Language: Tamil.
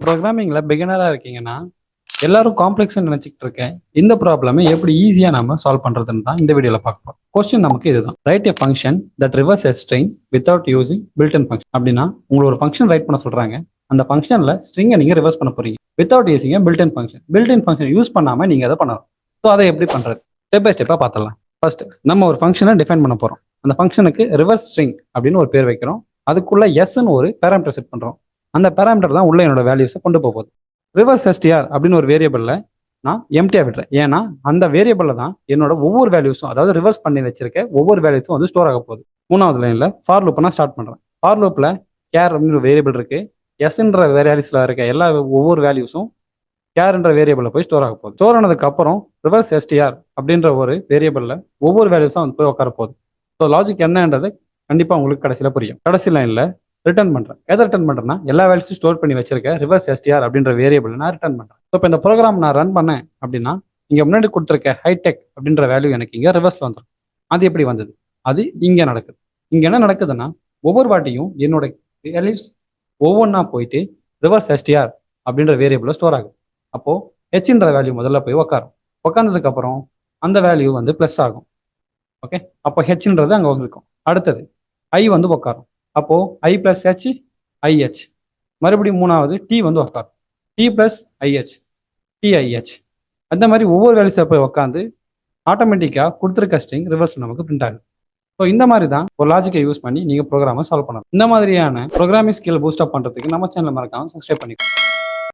ப்ரோக்ராமிங்ல பிகினரா இருக்கீங்கன்னா எல்லாரும் காம்ப்ளெக்ஸ் நினைச்சிட்டு இருக்கேன். இந்த ப்ராப்ளமை எப்படி ஈஸியா நம்ம சால்வ் பண்றதுன்னு தான் இந்த வீடியோல பார்க்க போறோம். கொஸ்டின் நமக்கு இதுதான். Right a function that reverse a string without using built in function. அப்படின்னா உங்களுக்கு ஒரு ஃபங்க்ஷன் ரைட் பண்ண சொல்றாங்க. அந்த ஃபங்க்ஷன்ல ஸ்ட்ரிங்கை நீங்க ரிவர்ஸ் பண்ண போறீங்க without using built in function. Built in function use பண்ணாம நீங்க அதை பண்ணணும். ஸோ அதை எப்படி பண்றது ஸ்டெப் பை ஸ்டெப்பா பார்த்தலாம். ஃபர்ஸ்ட் நம்ம ஒரு ஃபங்க்ஷனை டிஃபைன் பண்ண போறோம். அந்த ஃபங்க்ஷனுக்கு ரிவர்ஸ் ஸ்ட்ரிங் அப்படின்னு ஒரு பேர் வைக்கிறோம். அதுக்குள்ள எஸ்ன்னு ஒரு பேராமீட்டர் செட் பண்றோம். அந்த பேராமீட்டர் தான் உள்ள என்னோட வேல்யூஸை கொண்டு போகுது. ரிவர்ஸ் எஸ்டிஆர் அப்படின்னு ஒரு வேரியபிள்ல நான் எம்டியா விடுறேன். ஏன்னா அந்த வேரியபிள்ல தான் என்னோட ஒவ்வொரு வேல்யூஸும், அதாவது ரிவர்ஸ் பண்ணி வச்சிருக்க ஒவ்வொரு வேல்யூஸும் வந்து ஸ்டோர் ஆக போகுது. மூணாவது லைன்ல ஃபார் லூப் நான் ஸ்டார்ட் பண்றேன். ஃபார் லூப்ல கேர் அப்படின்னு ஒரு வேரியபிள் இருக்கு. எஸ்ன்ற வேல்யூஸ்ல இருக்க எல்லா ஒவ்வொரு வேல்யூஸும் கேர்ன்ற வேரியபிள்ல போய் ஸ்டோர் ஆக போகுது. ஸ்டோர் ஆனதுக்கு அப்புறம் ரிவர்ஸ் எஸ்டிஆர் அப்படின்ற ஒரு வேரியபிள்ல ஒவ்வொரு வேல்யூஸும் வந்து போய் உட்கார போகுது. ஸோ லாஜிக் என்னன்றது கண்டிப்பா உங்களுக்கு கடைசியில புரியும். கடைசி லைன்ல ரிட்டர்ன் பண்றேன். எதை ரிட்டர்ன் பண்றேன்னா எல்லா வேல்யூஸும் ஸ்டோர் பண்ணி வச்சிருக்க ரிவர்ஸ் எஸ்டிஆர் அப்படின்ற வேரியபிள் நான் ரிட்டர்ன் பண்றேன். ஸோ இப்போ இந்த ப்ரோக்ராம் நான் ரன் பண்ணேன் அப்படின்னா இங்க முன்னாடி கொடுத்துருக்க ஹைடெக் அப்படின்ற வேல்யூ எனக்கு இங்க ரிவர்ஸ்ல வந்துடும். அது எப்படி வந்தது? அது இங்க நடக்குது. இங்க என்ன நடக்குதுன்னா ஒவ்வொரு வாட்டியும் என்னோட வேல்யூஸ் ஒவ்வொன்றா போயிட்டு ரிவர்ஸ் எஸ்டிஆர் அப்படின்ற வேரியபிள்ல ஸ்டோர் ஆகுது. அப்போ ஹெச்ன்ற வேல்யூ முதல்ல போய் உட்காரும். உட்காந்ததுக்கு அப்புறம் அந்த வேல்யூ வந்து பிளஸ் ஆகும். ஓகே, அப்போ ஹெச்ன்றது அங்கே இருக்கும். அடுத்தது ஐ வந்து உட்காரும். அப்போ ஐ பிளஸ் ஹெச் ஐஹெச். மறுபடியும் மூணாவது டி வந்து உட்காரும். T plus I H T I H. அந்த மாதிரி ஒவ்வொரு வேல்யூஸை போய் உட்காந்து ஆட்டோமேட்டிக்காக கொடுத்துருக்க ஸ்ட்ரிங் ரிவர்ஸ் நமக்கு பிரிண்ட் ஆகுது. ஸோ இந்த மாதிரி தான் ஒரு லாஜிக்கை யூஸ் பண்ணி நீங்கள் ப்ரோக்ராமை சால்வ் பண்ணணும். இந்த மாதிரியான ப்ரோக்ராமிங் ஸ்கில் பூஸ்ட் அப் பண்ணுறதுக்கு நம்ம சேனல் மறக்காம சப்ஸ்கிரைப் பண்ணிக்கோங்க.